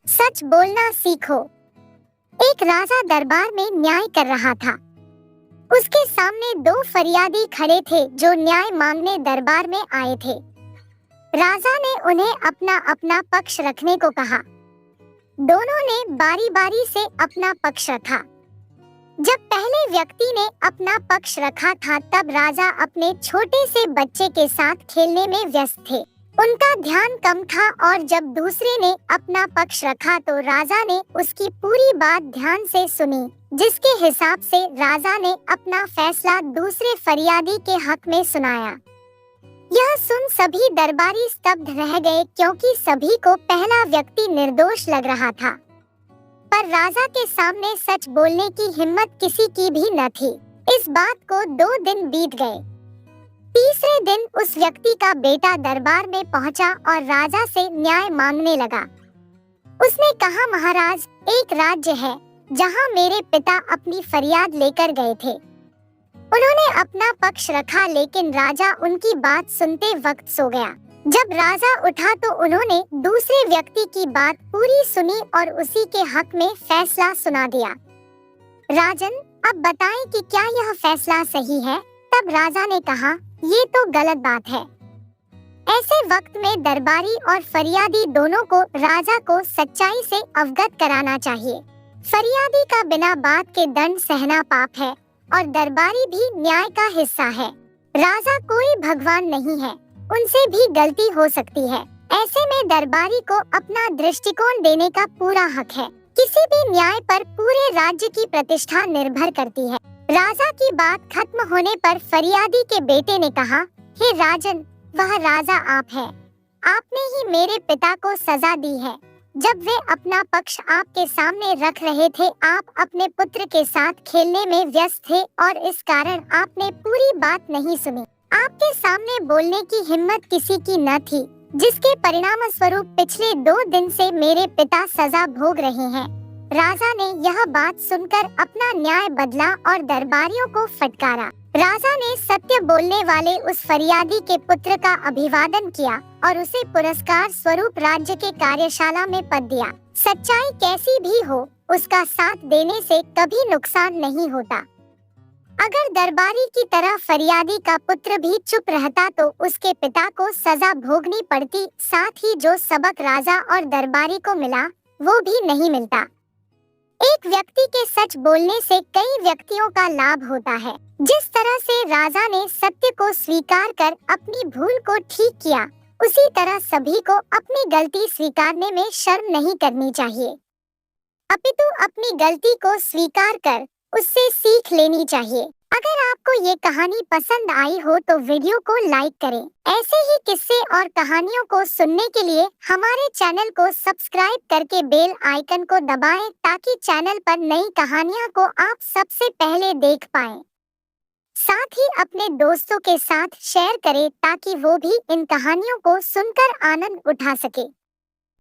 सच बोलना सीखो। एक राजा दरबार में न्याय कर रहा था। उसके सामने दो फरियादी खड़े थे जो न्याय मांगने दरबार में आए थे। राजा ने उन्हें अपना अपना पक्ष रखने को कहा। दोनों ने बारी बारी से अपना पक्ष रखा। जब पहले व्यक्ति ने अपना पक्ष रखा था तब राजा अपने छोटे से बच्चे के साथ खेलने में व्यस्त थे। उनका ध्यान कम था और जब दूसरे ने अपना पक्ष रखा तो राजा ने उसकी पूरी बात ध्यान से सुनी, जिसके हिसाब से राजा ने अपना फैसला दूसरे फरियादी के हक में सुनाया। यह सुन सभी दरबारी स्तब्ध रह गए क्योंकि सभी को पहला व्यक्ति निर्दोष लग रहा था, पर राजा के सामने सच बोलने की हिम्मत किसी की भी न थी। इस बात को 2 दिन बीत गए। तीसरे दिन उस व्यक्ति का बेटा दरबार में पहुंचा और राजा से न्याय मांगने लगा। उसने कहा, महाराज, एक राज्य है जहां मेरे पिता अपनी फरियाद लेकर गए थे। उन्होंने अपना पक्ष रखा लेकिन राजा उनकी बात सुनते वक्त सो गया। जब राजा उठा तो उन्होंने दूसरे व्यक्ति की बात पूरी सुनी और उसी के हक में फैसला सुना दिया। राजन, अब बताएं कि क्या यह फैसला सही है? तब राजा ने कहा, ये तो गलत बात है। ऐसे वक्त में दरबारी और फरियादी दोनों को राजा को सच्चाई से अवगत कराना चाहिए। फरियादी का बिना बात के दंड सहना पाप है और दरबारी भी न्याय का हिस्सा है। राजा कोई भगवान नहीं है, उनसे भी गलती हो सकती है। ऐसे में दरबारी को अपना दृष्टिकोण देने का पूरा हक है। किसी भी न्याय पर पूरे राज्य की प्रतिष्ठा निर्भर करती है। राजा की बात खत्म होने पर फरियादी के बेटे ने कहा, हे राजन, वह राजा आप हैं। आपने ही मेरे पिता को सजा दी है। जब वे अपना पक्ष आपके सामने रख रहे थे, आप अपने पुत्र के साथ खेलने में व्यस्त थे और इस कारण आपने पूरी बात नहीं सुनी। आपके सामने बोलने की हिम्मत किसी की न थी, जिसके परिणाम स्वरूप पिछले 2 दिन से मेरे पिता सजा भोग रहे हैं। राजा ने यह बात सुनकर अपना न्याय बदला और दरबारियों को फटकारा। राजा ने सत्य बोलने वाले उस फरियादी के पुत्र का अभिवादन किया और उसे पुरस्कार स्वरूप राज्य के कार्यशाला में पद दिया। सच्चाई कैसी भी हो, उसका साथ देने से कभी नुकसान नहीं होता। अगर दरबारी की तरह फरियादी का पुत्र भी चुप रहता तो उसके पिता को सजा भोगनी पड़ती। साथ ही जो सबक राजा और दरबारी को मिला वो भी नहीं मिलता। एक व्यक्ति के सच बोलने से कई व्यक्तियों का लाभ होता है। जिस तरह से राजा ने सत्य को स्वीकार कर अपनी भूल को ठीक किया, उसी तरह सभी को अपनी गलती स्वीकारने में शर्म नहीं करनी चाहिए, अपितु अपनी गलती को स्वीकार कर उससे सीख लेनी चाहिए। अगर आपको ये कहानी पसंद आई हो तो वीडियो को लाइक करें। ऐसे ही किस्से और कहानियों को सुनने के लिए हमारे चैनल को सब्सक्राइब करके बेल आइकन को दबाएं ताकि चैनल पर नई कहानियां को आप सबसे पहले देख पाएं। साथ ही अपने दोस्तों के साथ शेयर करें ताकि वो भी इन कहानियों को सुनकर आनंद उठा सके।